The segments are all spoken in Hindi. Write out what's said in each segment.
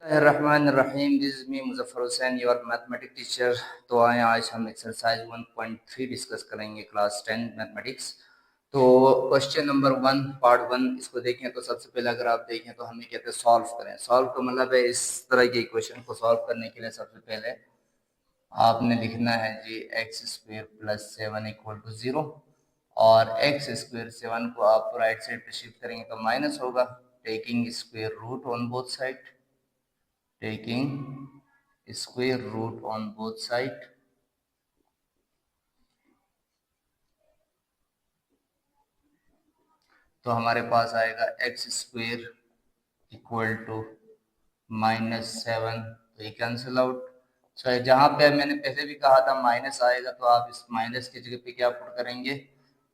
रहमानिर्रहीम। This is me Muzaffar Hussain, your mathematics teacher. तो आए आज हम एक्सरसाइज 1.3 डिस्कस करेंगे, क्लास 10 मैथमेटिक्स। तो क्वेश्चन नंबर 1 पार्ट 1 इसको देखें तो सबसे पहले अगर आप देखें तो हमें कहते हैं सॉल्व करें। सॉल्व का मतलब है इस तरह के इक्वेशन को सॉल्व करने के लिए सबसे पहले आपने लिखना है जी x square plus 7 equal to 0, और एक्स स्क्वायर 7 को आप राइट साइड पे शिफ्ट करेंगे तो माइनस होगा, taking square root on both side, taking square root on both side। तो हमारे पास आएगा एक्स स्क्वेयर इक्वल टू -7, तो ये कैंसिल आउट। सो जहाँ पे मैंने पहले भी कहा था माइनस आएगा तो आप इस माइनस की जगह पे क्या पुट करेंगे,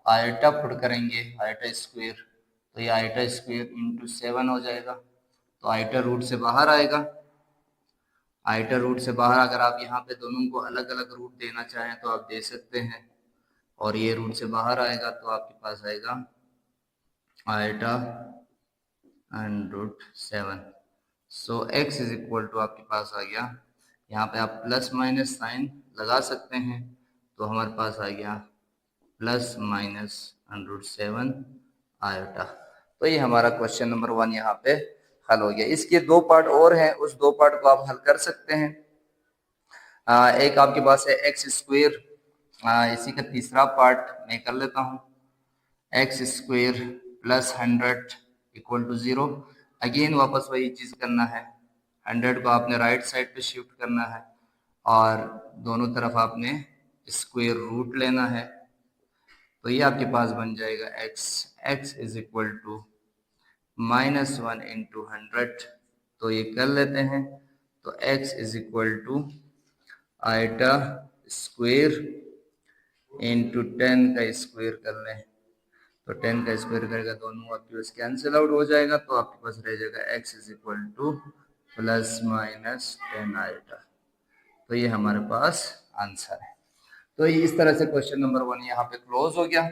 आयटा पुट करेंगे, आयटा स्क्वेयर। तो ये आयटा स्क्वेयर इंटू 7 हो जाएगा, तो आयटा रूट से बाहर आएगा। आयटा रूट से बाहर अगर आप यहाँ पे दोनों को अलग अलग रूट देना चाहें तो आप दे सकते हैं, और ये रूट से बाहर आएगा तो आपके पास आएगा iota and root 7। So x is equal to आपके पास आ गया, यहाँ पे आप प्लस माइनस साइन लगा सकते हैं, तो हमारे पास आ गया plus minus and root 7 iota. तो ये हमारा क्वेश्चन नंबर 1 यहाँ पे हल हो गया। इसके दो पार्ट और हैं, उस दो पार्ट को आप हल कर सकते हैं। एक आपके पास है एक्स स्क्वेयर, इसी का तीसरा पार्ट मैं कर लेता हूँ। X square plus 100 equal to 0। Again वापस वही चीज़ करना है, 100 को आपने राइट साइड पे शिफ्ट करना है और दोनों तरफ आपने स्क्वेयर रूट लेना है। तो ये आपके पास बन जाएगा x is equal to -1 into 100। तो ये कर लेते हैं, तो x is equal to iota square into 10 का स्क्वेयर कर लें, तो 10 का स्क्वायर करेगा दोनों आपके पास कैंसिल आउट हो जाएगा, तो आपके पास रह जाएगा x is equal two plus minus 10 eta. तो ये हमारे पास आंसर है। तो ये इस तरह से क्वेश्चन नंबर 1 यहाँ पे क्लोज हो गया।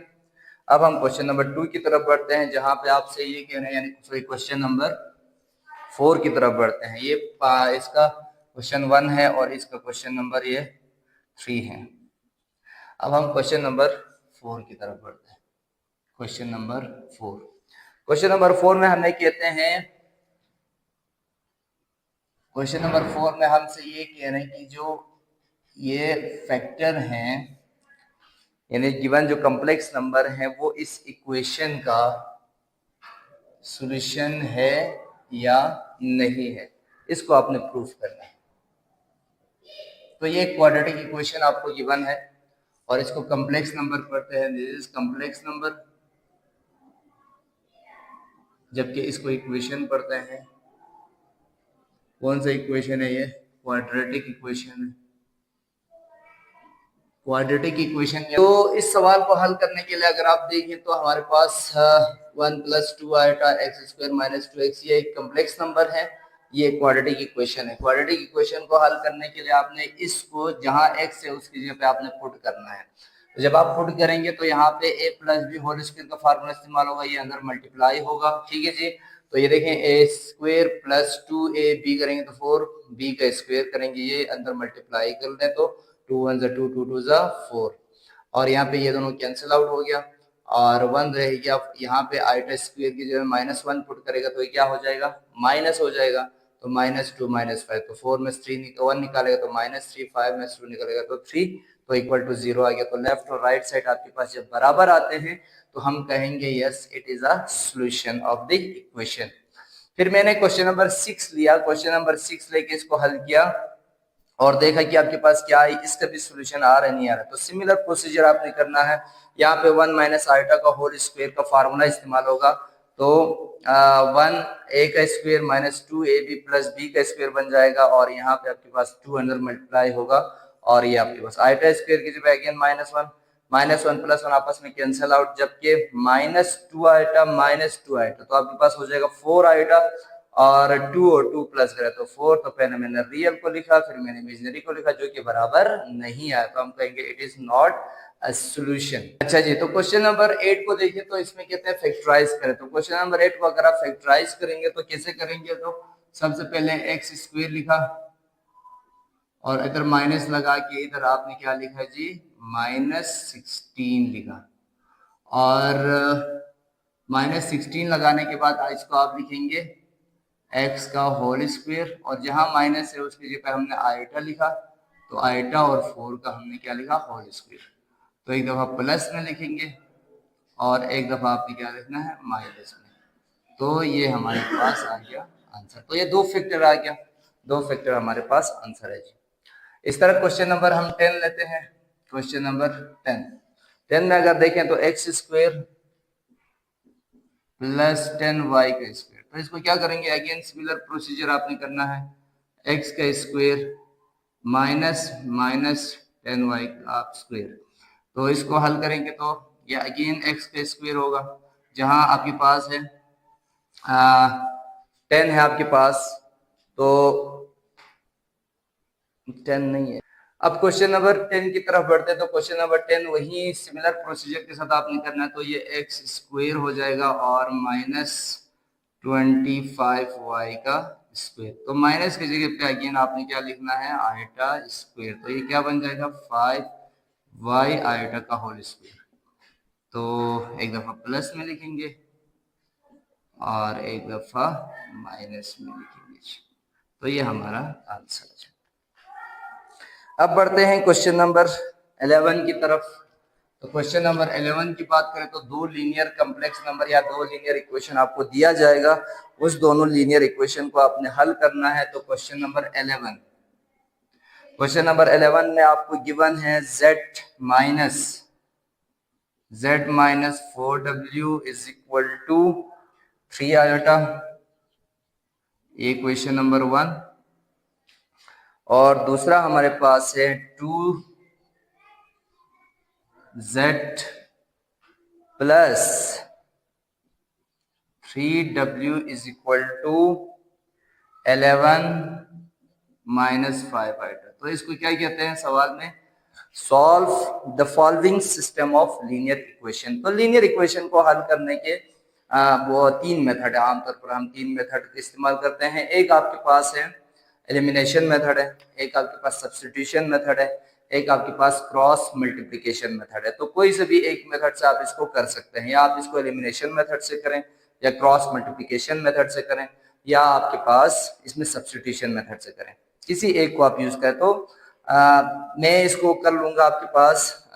अब हम क्वेश्चन नंबर 2 की तरफ बढ़ते हैं, जहाँ पे आपसे ये कह रहे हैं, यानी सॉरी क्वेश्चन नंबर 4 की तरफ बढ़ते हैं। ये इसका क्वेश्चन 1 है और इसका क्वेश्चन नंबर ये 3 है। अब हम क्वेश्चन नंबर 4 की तरफ बढ़ते हैं। क्वेश्चन नंबर 4, क्वेश्चन नंबर 4 में हमें कहते हैं, क्वेश्चन नंबर 4 में हमसे ये कह रहे हैं कि जो ये फैक्टर हैं, यानी गिवन जो कॉम्प्लेक्स नंबर है वो इस इक्वेशन का सॉल्यूशन है या नहीं है, इसको आपने प्रूफ करना है। तो ये क्वाड्रेटिक इक्वेशन आपको गिवन है और इसको कॉम्प्लेक्स नंबर पढ़ते हैं, दिस इज कॉम्प्लेक्स नंबर, जबकि इसको इक्वेशन पढ़ते हैं। कौन सा इक्वेशन है ये? क्वाड्रेटिक इक्वेशन है, क्वाड्रेटिक इक्वेशन। तो इस सवाल को हल करने के लिए अगर आप देखें तो हमारे पास 1 plus 2 eta x square minus 2x, ये एक कॉम्प्लेक्स नंबर है, ये क्वाड्रेटिक इक्वेशन है। क्वाड्रेटिक इक्वेशन को हल करने के लिए आपने इसको जहां x है उसकी जगह पे आपने पुट करना है। तो जब आप पुट करेंगे तो यहाँ पे a plus b whole square का फार्मूला इस्तेमाल होगा, ये अंदर मल्टीप्लाई होगा, ठीक है जी। तो ये देखें a स्क्वायर प्लस 2ab करेंगे तो 4b का स्क्वायर करेंगे, ये अंदर मल्टीप्लाई कर लें तो 2 1 जा 2 2 2 जा 4, और यहाँ पे ये दोनों कैंसिल आउट हो गया और 1 रह गया। यहाँ पे आयटा स्क्वायर की जगह -1 पुट करेगा तो ये क्या हो जाएगा, माइनस हो जाएगा। तो -2 -5, तो 4 में 1 निकालेगा तो -3, 5 में 2 निकालेगा तो 3, तो इक्वल टू 0 आ गया। तो लेफ्ट और राइट साइड आपके पास जब बराबर आते हैं तो हम कहेंगे yes it is a solution of the equation. फिर मैंने क्वेश्चन नंबर 6 लिया, क्वेश्चन नंबर 6 लेके इसको हल किया और देखा कि आपके पास क्या है, इसका भी सॉल्यूशन आ रहा है नहीं आ रहा। तो सिमिलर प्रोसीजर आपने करना है, यहाँ पे 1 माइनस आयटा का होल स्क्वायर का फार्मूला इस्तेमाल होगा। तो 1 a का square minus 2ab plus b का स्क्वायर बन जाएगा, और यहाँ पे आपके पास 2 अंदर मल्टीप्लाई होगा, और ये आपके पास आयटा स्क्वायर की जगह अगेन -1 प्लस 1 आपस में कैंसिल आउट, जबकि -2 आयटा तो आपके पास हो जाएगा 4 आयटा, और 2 और 2 प्लस करें तो 4। तो पहले मैंने रियल को लिखा, फिर मैंने इमेजिनरी को लिखा, जो कि बराबर नहीं आया, तो हम कहेंगे it is not a solution. अच्छा जी, तो क्वेश्चन नंबर 8 को देखिए, तो इसमें कहते हैं फैक्टराइज करें। तो क्वेश्चन नंबर 8 को अगर आप फैक्टराइज करेंगे तो कैसे करेंगे, तो सबसे पहले एक्स स्क्वायर लिखा और इधर माइनस लगा के इधर आपने क्या लिखा जी, -16 लिखा। और -16 लगाने के बाद इसको आप लिखेंगे एक्स का होल स्क्वायर, और जहां माइनस है उसकी जगह हमने आयटा लिखा, तो आयटा और 4 का हमने क्या लिखा, होल स्क्वायर। तो एक दफा प्लस में लिखेंगे और एक दफा आपने क्या लिखना है, माइनस में। तो ये हमारे पास आ गया आंसर। तो ये 2 फैक्टर आ गया, 2 फैक्टर हमारे पास आंसर है जी। इस तरह क्वेश्चन नंबर हम 10 लेते हैं। क्वेश्चन नंबर 10 में अगर देखें तो एक्स स्क्वायर प्लस 10y का स्क्वायर, तो इसको क्या करेंगे, अगेन सिमिलर प्रोसीजर आपने करना है। एक्स का स्क्वायर माइनस 10y का स्क्वायर, तो इसको हल करेंगे तो ये अगेन एक्स का स्क्वायर होगा। जहां आपके पास है 10 है आपके पास, तो 10 नहीं है। अब क्वेश्चन नंबर 10 की तरफ बढ़ते हैं। तो क्वेश्चन नंबर 10 वही सिमिलर प्रोसीजर के साथ आपने करना है। तो ये एक्स स्क्वायर हो जाएगा और -25y का स्क्वायर, तो माइनस की जगह पे अगेन आपने क्या लिखना है, आयटा स्क्वायर। तो ये क्या बन जाएगा, 5y आयटा का होल स्क्वायर। तो एक दफा प्लस में लिखेंगे और एक दफा माइनस में लिखेंगे। तो ये हमारा आंसर है। अब बढ़ते हैं क्वेश्चन नंबर 11 की तरफ। तो क्वेश्चन नंबर 11 की बात करें तो 2 लीनियर कम्प्लेक्स नंबर या 2 लीनियर इक्वेशन आपको दिया जाएगा, उस दोनों लीनियर इक्वेशन को आपने हल करना है। तो क्वेश्चन नंबर 11 में आपको गिवन है z minus 4w is equal to 3 iota, ये क्वेश्चन नंबर 1। और दूसरा हमारे पास है 2z plus 3w is equal to 11 minus 5 iota. तो इसको क्या कहते हैं सवाल में, solve the following system of linear equation. तो लीनियर इक्वेशन को हल करने के वो 3 मेथड है। आमतौर पर हम 3 मेथड इस्तेमाल करते हैं। एक आपके पास है एलिमिनेशन मेथड है, एक आपके पास सब्स्टिट्यूशन मेथड है, एक आपके पास क्रॉस मल्टीप्लिकेशन मेथड है। तो कोई से भी एक मेथड से आप इसको कर सकते हैं, या आप इसको एलिमिनेशन मेथड से करें, या क्रॉस मल्टीप्लिकेशन मेथड से करें, या आपके पास इसमें सब्स्टिट्यूशन मेथड से करें। किसी एक को आप यूज करें। तो मैं इसको कर लूंगा आपके पास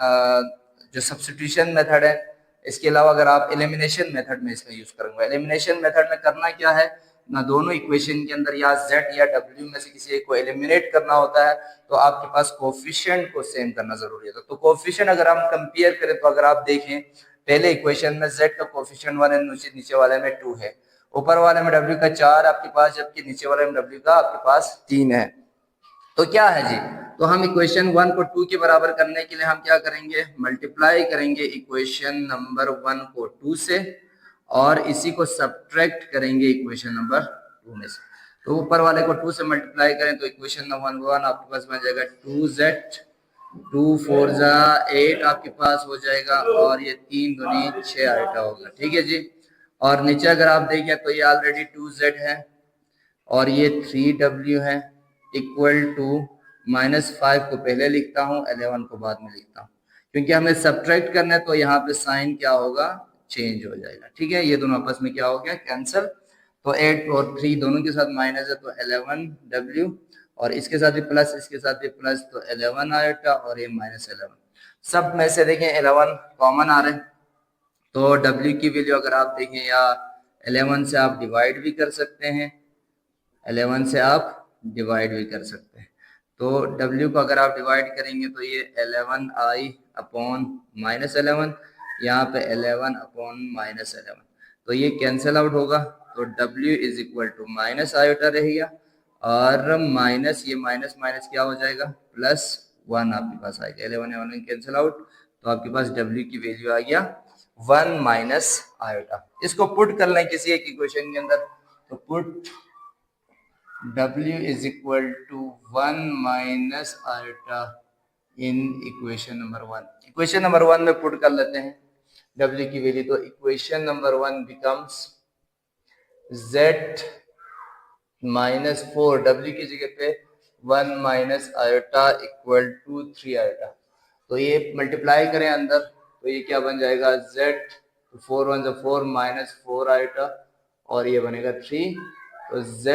जो सब्स्टिट्यूशन मेथड है। इसके अलावा अगर आप एलिमिनेशन मेथड में इसका यूज करूंगा। एलिमिनेशन मेथड में करना क्या है ना, दोनों इक्वेशन के अंदर या z या w में से किसी एक को एलिमिनेट करना होता है। तो आपके पास कोफिशिएंट को सेम करना जरूरी है। तो कोफिशिएंट अगर हम कंपेयर करें तो अगर आप देखें पहले इक्वेशन में z का कोफिशिएंट 1 है, नीचे वाले में 2 है, ऊपर वाले में w का 4 आपके पास, जबकि नीचे वाले में w का आपके पास 3 है। तो क्या है जी, तो हम इक्वेशन 1 को 2 के बराबर करने के लिए हम क्या करेंगे, मल्टीप्लाई करेंगे इक्वेशन नंबर 1 को 2 से, और इसी को सब्ट्रैक्ट करेंगे इक्वेशन नंबर 2 में से। तो ऊपर वाले को 2 से मल्टीप्लाई करें तो इक्वेशन नंबर 1 आपके पास बन जाएगा 2z, 2 4 जा 8 आपके पास हो जाएगा, और ये 3 दूनी 6 आइटा होगा। ठीक है जी। और नीचे अगर आप देखें तो ये ऑलरेडी 2z है और ये 3w है, इक्वल टू -5 को पहले लिखता हूँ, 11 को बाद में लिखता हूँ, क्योंकि हमें सब्ट्रैक्ट करना है। तो यहाँ पे साइन क्या होगा, चेंज हो जाएगा। ठीक है, ये दोनों आपस में क्या हो गया, कैंसिल। तो 8 और 3 दोनों के साथ माइनस है, तो 11w, और इसके साथ भी प्लस, इसके साथ भी प्लस, तो 11 आएगा, और ये -11। सब में से देखें 11 कॉमन आ रहे हैं, तो w की वैल्यू अगर आप देखें, या 11 से आप डिवाइड भी कर सकते हैं, 11 से आप डिवाइड भी कर सकते हैं। तो w को अगर आप डिवाइड करेंगे तो ये 11i अपॉन -11, यहाँ पे 11 अपॉन -11, तो ये कैंसिल आउट होगा। तो w is equal to minus iota रहेगा, और माइनस ये माइनस माइनस क्या हो जाएगा, +1 आपके पास आएगा। 11 कैंसिल आउट, तो आपके पास w की वैल्यू आ गया 1 माइनस आयोटा। इसको पुट कर लें किसी एक इक्वेशन के अंदर, तो put w is equal to 1 minus iota in equation number 1। Equation number 1 में पुट कर लेते हैं w की वैल्यू। तो equation number 1 becomes z -4 w की जगह पे 1 minus iota equal to 3 iota. तो ये मल्टीप्लाई करें अंदर तो ये क्या बन जाएगा z, 4 1 4 -4 आयोटा और ये बनेगा 3। तो z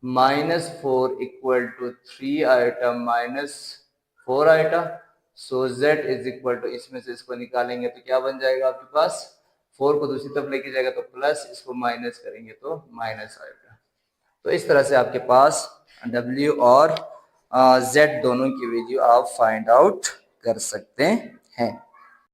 -4 equal to 3 iota -4 iota. So z is equal to, इसमें से इसको निकालेंगे तो क्या बन जाएगा आपके पास, 4 को दूसरी तरफ लेके जाएगा तो प्लस, इसको माइनस करेंगे तो माइनस आएगा। तो इस तरह से आपके पास w और z दोनों की वैल्यू आप फाइंड आउट कर सकते हैं।